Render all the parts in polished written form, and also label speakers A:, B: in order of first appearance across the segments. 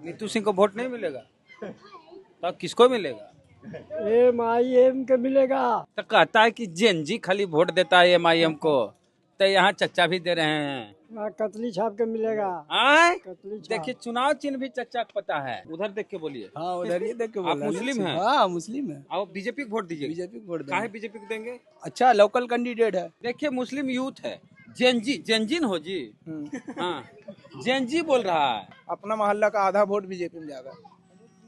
A: नीतू सिंह को वोट नहीं मिलेगा तो किसको मिलेगा?
B: MIM के मिलेगा।
A: तो कहता है कि जेएनजी खाली वोट देता है MIM को, तो यहाँ चच्चा भी दे रहे हैं।
B: कतली छाप के मिलेगा।
A: आए
B: कतली छाप।
A: देखिए चुनाव चिन्ह भी चच्चा को पता है। उधर देख के बोलिए।
C: हाँ उधर ही देख के
A: आप
C: बोल रहे हैं।
A: मुस्लिम हैं?
C: हाँ मुस्लिम है।
A: आप बीजेपी को वोट दीजिए।
C: बीजेपी को वोट
A: काहे
C: देंगे।
A: बीजेपी को देंगे?
C: अच्छा लोकल कैंडिडेट है।
A: देखिए मुस्लिम यूथ है, जेनजिन हो जी। हाँ जेनजी बोल रहा है।
D: अपना मोहल्ला का आधा वोट बीजेपी में जाएगा।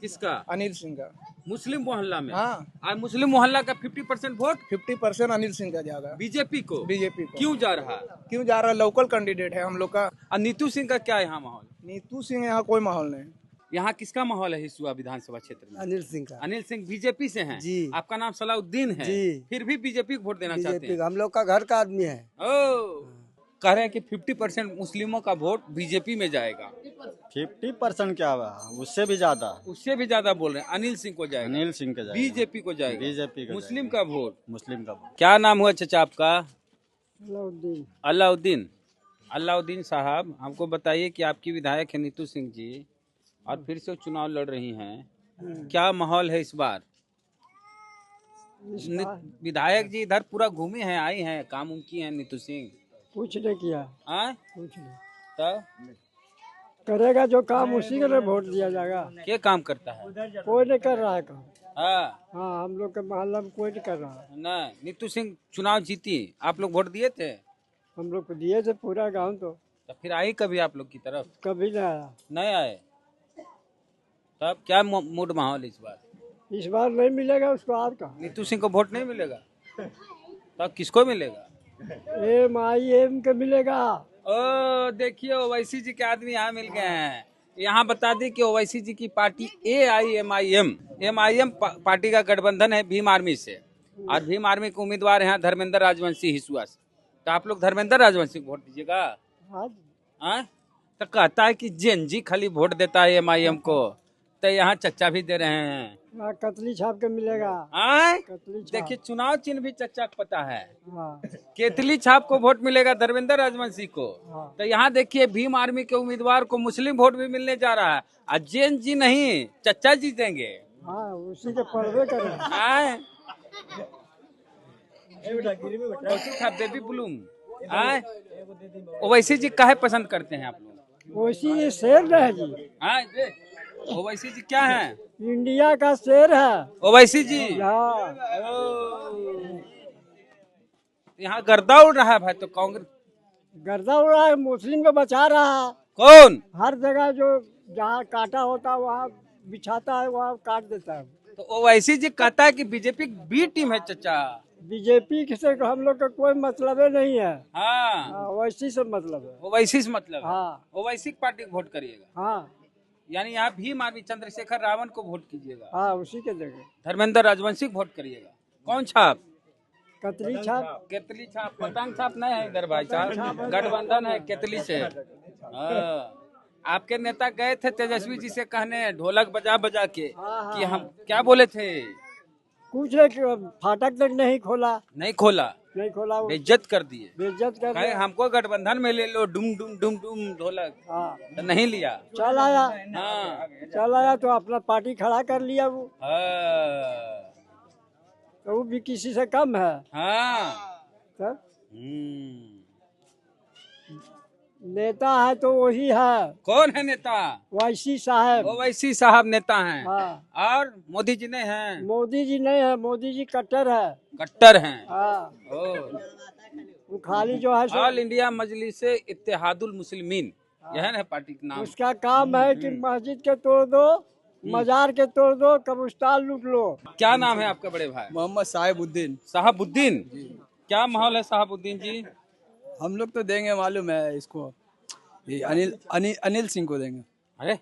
A: किसका?
D: अनिल सिंह का।
A: मुस्लिम मोहल्ला में?
D: हाँ
A: आज मुस्लिम मोहल्ला का 50% वोट
D: 50% अनिल सिंह का जाएगा
A: बीजेपी को।
D: बीजेपी को।
A: क्यों जा रहा है?
D: क्यों जा रहा है? लोकल कैंडिडेट है हम लोग का।
A: और नीतू सिंह का क्या यहाँ माहौल?
D: नीतू सिंह यहाँ कोई माहौल नहीं।
A: यहाँ किसका माहौल है हिसुआ विधानसभा क्षेत्र में?
B: अनिल सिंह का।
A: अनिल सिंह बीजेपी से हैं।
B: जी।
A: आपका नाम सलाउद्दीन है।
B: जी।
A: फिर भी बीजेपी को वोट देना चाहते
B: बीजेपी
A: हैं?
B: का हम लोग का घर का आदमी है।
A: ओ कह रहे हैं कि 50% मुस्लिमों का वोट बीजेपी में जाएगा।
E: 50% क्या हुआ, उससे भी ज्यादा।
A: उससे भी ज्यादा बोल रहे हैं अनिल सिंह को जाएगा।
E: अनिल सिंह के जाएगा।
A: बीजेपी को जाएगा।
E: बीजेपी का
A: मुस्लिम का वोट।
E: मुस्लिम का वोट।
A: क्या नाम हुआ चाचा आपका?
B: अलाउद्दीन।
A: अलाउद्दीन। अलाउद्दीन साहब हमको बताइए कि आपकी विधायक है नीतू सिंह जी और फिर से चुनाव लड़ रही हैं, क्या माहौल है इस बार? विधायक जी इधर पूरा घूमी हैं, आई हैं, काम उम की हैं नीतू सिंह?
B: कुछ नहीं किया।
A: आए
B: कुछ नहीं
A: तो
B: करेगा जो काम उसी के लिए वोट दिया जाएगा।
A: क्या काम करता है?
B: कोई नहीं कर रहा है काम।
A: हाँ
B: हाँ हम लोग के मोहल्ला में कोई नहीं कर रहा है।
A: नहीं नीतू सिंह चुनाव जीती, आप लोग वोट दिए थे?
B: हम लोग को दिए थे पूरा गांव तो
A: फिर आई कभी आप लोग की तरफ?
B: कभी नहीं आया।
A: नहीं आए। तब क्या मूड माहौल इस बार?
B: इस बार नहीं मिलेगा उसको। आपका
A: नीतू सिंह को वोट नहीं मिलेगा तब किसको मिलेगा?
B: MIM के मिलेगा।
A: ओ देखिए ओवैसी जी के आदमी यहाँ मिल गए हैं। यहाँ बता दी कि ओवैसी जी की पार्टी AIMIM पार्टी का गठबंधन है भीम आर्मी से, और भीम आर्मी के उम्मीदवार हैं धर्मेंद्र राजवंशी हिसुआ से। तो आप लोग धर्मेंद्र राजवंशी को वोट दीजिएगा? हाँ तो कहता है कि जेएनजी खाली वोट देता है MIM को, तो यहाँ चच्चा भी दे रहे हैं।
B: कतली छाप के मिलेगा।
A: आए
B: कतली छाप।
A: देखिए चुनाव चिन्ह भी चच्चा को पता है।
B: हाँ।
A: केतली छाप को वोट मिलेगा धर्मेंद्र राजवंशी को।
B: हाँ।
A: तो यहाँ देखिए भीम आर्मी के उम्मीदवार को मुस्लिम वोट भी मिलने जा रहा है, और जैन जी नहीं चच्चा जीतेंगे।
B: हाँ उसी के पर्वे करें।
A: आए बेबी ब्लूम आए ओवैसी जी काहे पसंद करते हैं आप लोग?
B: वैसी ये शेर है जी।
A: आए ओवैसी जी क्या है?
B: इंडिया का शेर है
A: ओवैसी जी।
B: हाँ।
A: यहाँ गर्दा उड़ रहा है भाई, तो कांग्रेस
B: गर्दा उड़ रहा है, मुस्लिम को बचा रहा है।
A: कौन?
B: हर जगह जो जहाँ काटा होता है वहाँ बिछाता है, वहाँ काट देता है।
A: तो ओवैसी जी कहता है कि बीजेपी बी टीम है चचा।
B: बीजेपी से हम लोग का कोई मतलब ही नहीं है।
A: हाँ
B: वैसी से मतलब है।
A: ओवैसी से मतलब है।
B: हाँ।
A: ओवैसी पार्टी को वोट करिएगा।
B: हाँ।
A: यानी यहाँ भीम आर्मी चंद्रशेखर रावण को वोट कीजिएगा।
B: हाँ उसी के जगह
A: धर्मेंद्र राजवंशी को वोट करिएगा। कौन छाप?
B: कतली छाप।
A: केतली छाप। पतंग छाप नहीं है इधर भाई साहब, गठबंधन है केतली से। आपके नेता गए थे तेजस्वी जी से कहने ढोलक बजा बजा के कि हम क्या बोले थे?
B: कुछ नहीं, फाटक तक नहीं खोला।
A: नहीं खोला।
B: नहीं खोला।
A: बेइज्जत कर दिए।
B: बेइज्जत कर
A: कहे
B: दिया।
A: हमको गठबंधन में ले लो, डुम डुम डुम डुम ढोलक।
B: हाँ।
A: तो नहीं लिया।
B: चल आया।
A: हाँ
B: चल आया तो अपना पार्टी खड़ा कर लिया वो।
A: हाँ
B: तो वो भी किसी से कम है।
A: हाँ।
B: तो
A: हम्म।
B: नेता है तो वही है।
A: कौन है नेता?
B: वैसी साहब।
A: ओवैसी साहब नेता हैं।
B: हाँ।
A: और मोदी जी नहीं हैं?
B: मोदी जी नहीं है, मोदी जी कट्टर है।
A: कट्टर हैं।
B: हाँ।
A: ओ
B: वो खाली जो है
A: ऑल इंडिया मजलिस इत्तेहादुल मुस्लिमीन, यह है पार्टी का नाम।
B: उसका काम है कि मस्जिद के तोड़ दो, मजार के तोड़ दो, कब्रिस्तान लूट लो।
A: क्या नाम है आपका बड़े भाई?
C: मोहम्मद साहिबुद्दीन।
A: साहबुद्दीन। क्या माहौल है साहबुद्दीन जी?
C: हम लोग तो देंगे, मालूम है इसको, ये अनिल सिंह को देंगे।
A: अरे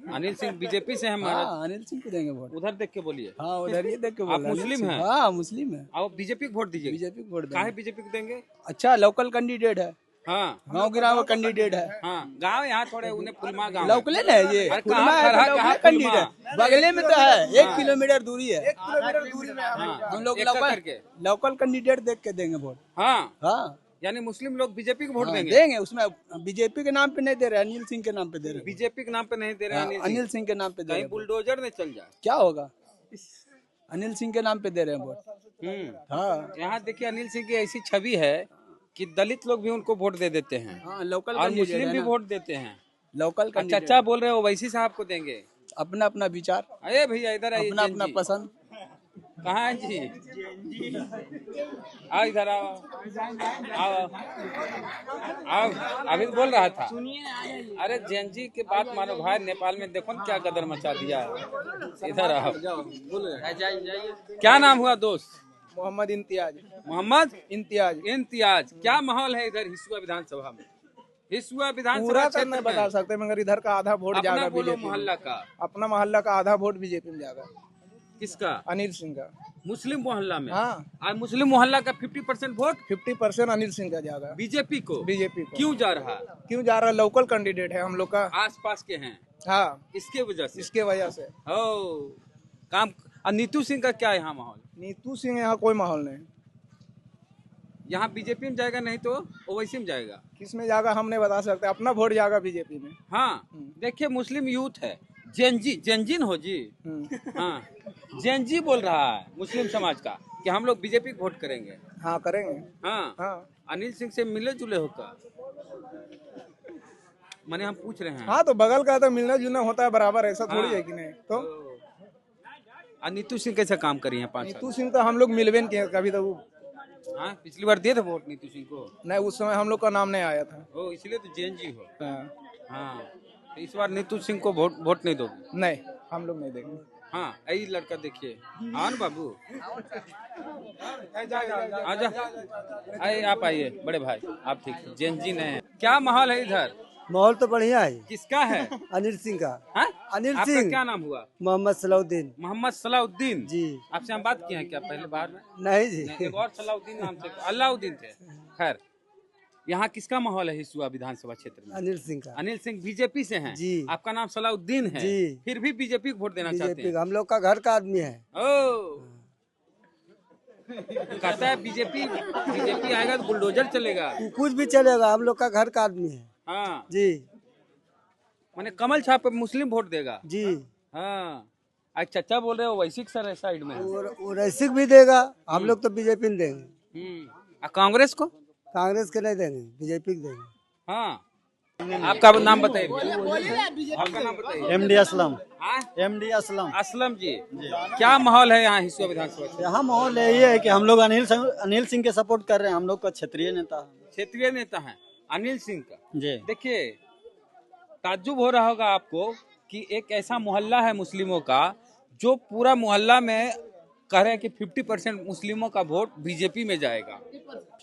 A: अनिल सिंह बीजेपी से हैं महाराज।
C: हाँ अनिल सिंह को देंगे वोट।
A: उधर देख के बोलिए।
C: हाँ उधर ही देख के
A: आप
C: बोल रहे हैं।
A: मुस्लिम हैं?
C: हाँ मुस्लिम है।
A: आप बीजेपी को वोट दीजिए।
C: बीजेपी को वोट
A: काहे
C: देंगे।
A: बीजेपी को देंगे?
C: अच्छा लोकल कैंडिडेट है,
A: हाँ
C: गाँव गिराव का कैंडिडेट है।
A: हाँ गाँव यहाँ थोड़े उन्हें फुलमा गाँव।
C: लोकले ना है ये,
A: अरे
C: फुलमा
A: कहाँ
C: है
A: खरहा,
C: तो
A: कहाँ
C: लोकले कैंडिडेट है। बगले में तो है, 1 किलोमीटर दूरी है। 1 किलोमीटर दूरी में
A: हाँ,
C: हम लोग
A: एक करके।
C: लोकल कैंडिडेट देख के देंगे वोट।
A: हाँ
C: हाँ
A: यानी मुस्लिम लोग बीजेपी को वोट
C: हाँ,
A: देंगे।
C: देंगे। उसमें बीजेपी के नाम पे नहीं दे रहे, अनिल सिंह के नाम पे दे रहे हैं।
A: बीजेपी के नाम पे नहीं दे रहे हैं
C: हाँ,
A: अनिल सिंह।
C: अनिल सिंह के नाम पे दे रहे
A: कहीं
C: हैं।
A: बुलडोजर ने चल जाए।
C: क्या होगा, अनिल सिंह के नाम पे दे रहे हैं वोट। हाँ
A: यहाँ देखिए अनिल सिंह की ऐसी छवि है कि दलित लोग भी उनको वोट दे देते हैं
C: हाँ, लोकल
A: और
C: कैंडिडेट
A: मुस्लिम
C: है
A: भी
C: ना।
A: वोट देते हैं।
C: लोकल
A: अच्छा
C: कैंडिडेट।
A: चाचा बोल रहे हो ओवैसी साहब को देंगे।
C: अपना अपना विचार,
A: अरे भैया इधर आइए।
C: अपना
A: जैन
C: अपना
A: जी।
C: पसंद।
A: कहाँ है जी? आओ इधर आओ। आओ आओ। अभी बोल रहा था। अरे जैन जी की बात मानो भाई, नेपाल में देखो न क्या गदर मचा दिया। इधर आओ। क्या नाम हुआ दोस्त?
D: मोहम्मद इम्तियाज।
A: मोहम्मद
D: इम्तियाज।
A: इम्तियाज। क्या माहौल है इधर हिसुआ विधानसभा में? हिसुआ विधानसभा
D: पूरा
A: क्षेत्र
D: करना
A: में
D: बता सकते मगर इधर का आधा वोट
A: अपना
D: जाएगा
A: बोलो
D: बीजेपी
A: मोहल्ला का।
D: अपना मोहल्ला का आधा वोट बीजेपी में जाएगा।
A: किसका?
D: अनिल सिंह का।
A: मुस्लिम मोहल्ला में।
D: हाँ।
A: आज मुस्लिम मोहल्ला का 50% वोट
D: 50% अनिल सिंह का जाएगा
A: बीजेपी को।
D: बीजेपी को।
A: क्यों जा रहा?
D: क्यों जा रहा है? लोकल कैंडिडेट है हम लोग का।
A: आस पास के हैं
D: हाँ,
A: इसके वजह से।
D: इसके वजह से।
A: ओ काम। और नीतू सिंह का क्या यहाँ माहौल?
D: नीतू सिंह यहाँ कोई माहौल नहीं।
A: यहाँ बीजेपी में जाएगा नहीं तो ओवैसी में जाएगा।
D: किस में जाएगा हम नहीं बता सकते, अपना वोट जाएगा बीजेपी में।
A: हाँ देखिए मुस्लिम यूथ है। जेनजिन हो जी। हाँ जेनजी बोल रहा है मुस्लिम समाज का कि हम लोग बीजेपी को वोट करेंगे।
D: हाँ करेंगे।
A: हाँ
D: हाँ
A: अनिल सिंह से मिले जुले होकर माने हम पूछ रहे हैं।
D: हाँ, तो बगल का तो मिलना जुलना होता है बराबर, ऐसा थोड़ी है कि नहीं। तो
A: और नीतू सिंह कैसे काम करी है 5
D: नीतू सिंह तो हम लोग मिलवे नहीं किए कभी। तो
A: हाँ पिछली बार दिए थे वोट नीतू सिंह को।
D: नहीं, उस समय हम लोग का नाम नहीं आया था।
A: ओ इसलिए तो जेएनजी हो।
D: हाँ।
A: हाँ तो इस बार नीतू सिंह को वोट नहीं दोगे?
D: नहीं, हम लोग नहीं देंगे।
A: हाँ यही लड़का देखिए। हाँ ना बाबू आजा। आइए आप आइए बड़े भाई। आप ठीक जेएनजी ने। क्या माहौल है इधर?
B: माहौल तो बढ़िया है।
A: किसका है?
B: अनिल सिंह का।
A: हाँ?
B: अनिल
A: आपका
B: सिंह।
A: क्या नाम हुआ?
B: मोहम्मद सलाउद्दीन।
A: मोहम्मद सलाउद्दीन
B: जी।
A: आपसे हम बात किए हैं क्या पहले बार में?
B: नहीं जी।
A: नहीं, एक और सलाउद्दीन नाम से अलाउद्दीन थे। खैर यहाँ किसका माहौल है हिसुआ विधानसभा क्षेत्र में?
B: अनिल सिंह का।
A: अनिल सिंह बीजेपी से हैं।
B: जी।
A: आपका नाम सलाउद्दीन है।
B: जी।
A: फिर भी बीजेपी को वोट देना चाहते
B: बीजेपी
A: हैं?
B: का हम लोग का घर का आदमी है।
A: ओ कहता है बीजेपी आएगा तो बुलडोजर चलेगा।
B: कुछ भी चलेगा, हम लोग का घर का आदमी है।
A: हाँ
B: जी
A: माने कमल छाप पे मुस्लिम वोट देगा।
B: जी।
A: हाँ आज चाचा बोल रहे हो वैसी सर है साइड में।
B: और रैसिक भी देगा। हम लोग तो बीजेपी में देंगे।
A: और कांग्रेस को?
B: कांग्रेस के नहीं देंगे, बीजेपी को देंगे।
A: हाँ आपका नाम बताइए। आपका नाम बताइए।
E: MD असलम।
A: हाँ?
E: MD असलम।
A: असलम जी क्या माहौल है यहाँ हिसुआ विधानसभा क्षेत्र?
E: यहाँ माहौल यही है कि हम लोग अनिल सिंह के सपोर्ट कर रहे हैं। हम लोग का क्षेत्रीय नेता है।
A: क्षेत्रीय नेता है अनिल सिंह का।
E: जी।
A: देखिए ताज्जुब हो रहा होगा आपको कि एक ऐसा मोहल्ला है मुस्लिमों का जो पूरा मोहल्ला में कह रहे हैं कि 50% मुस्लिमों का वोट बीजेपी में जाएगा।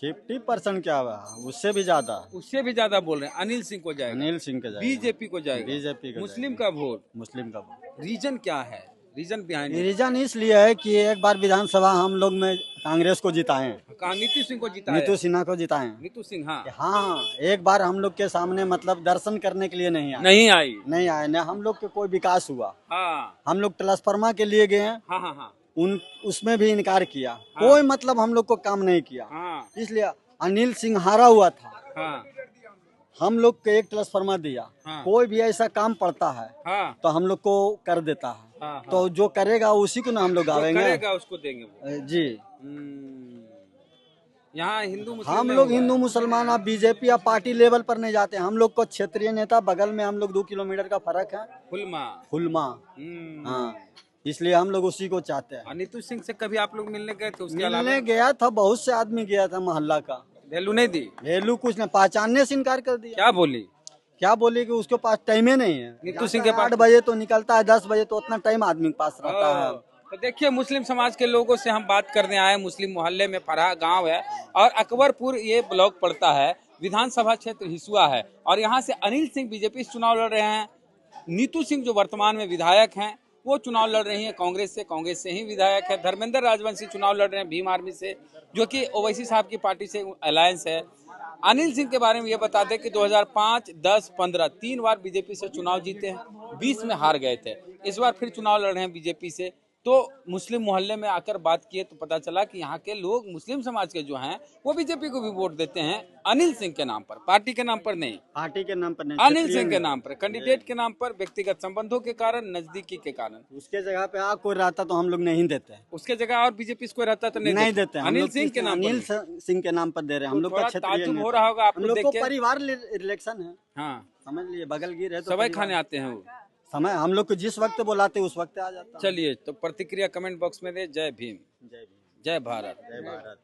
E: 50% क्या हुआ, उससे भी ज्यादा।
A: उससे भी ज्यादा बोल रहे हैं अनिल सिंह को जाएगा।
E: अनिल सिंह के जाएगा।
A: बीजेपी को जाएगा।
E: बीजेपी का
A: मुस्लिम का वोट।
E: मुस्लिम का वोट।
A: रीजन क्या है? रीजन बिहाइंड
E: रीजन इसलिए है कि एक बार विधानसभा हम लोग में कांग्रेस को जिताए हैं।
A: कहा नीतीश सिंह को जिताया।
E: नीतू सिन्हा को जिताए हैं।
A: नीतू सिंह हाँ
E: हाँ, एक बार हम लोग के सामने मतलब दर्शन करने के लिए नहीं आए।
A: नहीं
E: आए न हम लोग के कोई विकास हुआ।
A: हाँ
E: हम लोग ट्रांसफार्मा के लिए गए हैं,
A: हाँ हाँ हाँ
E: उसमें भी इनकार किया। कोई मतलब हम लोग को काम नहीं किया।
A: हाँ
E: इसलिए अनिल सिंह हारा हुआ था।
A: हाँ
E: हम लोग को एक ट्रांसफार्मा दिया।
A: हाँ।
E: कोई भी ऐसा काम पड़ता है
A: हाँ
E: तो हम लोग को कर देता है।
A: हाँ,
E: तो जो करेगा उसी को ना हम लोग
A: जो
E: गावेंगे।
A: करेगा उसको देंगे वो।
E: जी।
A: यहाँ हिंदू मुस्लिम
E: हम
A: नहीं
E: लोग
A: हुआ है।
E: हिंदू मुसलमान आप बीजेपी या पार्टी लेवल पर नहीं जाते। हम लोग को क्षेत्रीय नेता बगल में, हम लोग 2 किलोमीटर का फर्क है। फुलमा। हाँ, इसलिए हम लोग उसी को चाहते हैं।
A: नीतू सिंह से कभी आप लोग मिलने गए थे? उसके
E: मिलने
A: अलावा
E: गया था, बहुत से आदमी गया था मोहल्ला का।
A: वैल्यू नहीं दी?
E: वैल्यू कुछ नहीं, पहचानने से इनकार कर दिया।
A: क्या बोली?
E: कि उसके पास टाइम ही नहीं है।
A: नीतू सिंह के पास
E: 8 बजे तो निकलता है, 10 बजे तो उतना टाइम आदमी के पास रहता है।
A: तो देखिए मुस्लिम समाज के लोगों से हम बात करने आए। मुस्लिम मोहल्ले में फरहा गांव है और अकबरपुर ये ब्लॉक पड़ता है। विधानसभा क्षेत्र हिसुआ है और यहाँ से अनिल सिंह बीजेपी से चुनाव लड़ रहे हैं। नीतू सिंह जो वर्तमान में विधायक हैं वो चुनाव लड़ रही है कांग्रेस से ही विधायक है। धर्मेंद्र राजवंशी चुनाव लड़ रहे हैं भीम आर्मी से, जो कि ओवैसी साहब की पार्टी से अलायंस है। अनिल सिंह के बारे में ये बता दें कि 2005, 10, 15 3 बार बीजेपी से चुनाव जीते हैं, 20 में हार गए थे। इस बार फिर चुनाव लड़ रहे हैं बीजेपी से। तो मुस्लिम मोहल्ले में आकर बात किए तो पता चला कि यहाँ के लोग मुस्लिम समाज के जो हैं वो बीजेपी को भी वोट देते हैं अनिल सिंह के नाम पर, पार्टी के नाम पर नहीं,
E: पार्टी के नाम पर नहीं,
A: अनिल
E: क्षेत्रीय
A: सिंह के
E: नेता।
A: नाम पर, कैंडिडेट के नाम पर, व्यक्तिगत संबंधों के कारण, नजदीकी के कारण।
E: उसके जगह पे कोई रहता तो हम लोग नहीं देते हैं।
A: उसके जगह और बीजेपी इसको रहता तो
E: नहीं देते, हम
A: अनिल
E: लोग
A: सिंह के नाम पर
E: अनिल
A: नहीं।
E: सिंह के नाम पर दे रहे हैं। हम
A: तो
E: लोग का
A: थोड़ा
E: क्षेत्रीय
A: ताज्जुब
E: नेता।
A: हो रहा होगा आपको
E: हम लोग
A: देख
E: को
A: के।
E: परिवार इलेक्शन है,
A: हाँ,
E: समझ लिए, बगल गिर है तो
A: सवाई
E: परिवार।
A: खाने आते हैं वो।
E: समय हम लोग को जिस वक्त बुलाते उस वक्त आ जाता है।
A: चलिए, तो प्रतिक्रिया कमेंट बॉक्स में दे। जय भीम,
E: जय भीम,
A: जय भारत।
E: जय भारत।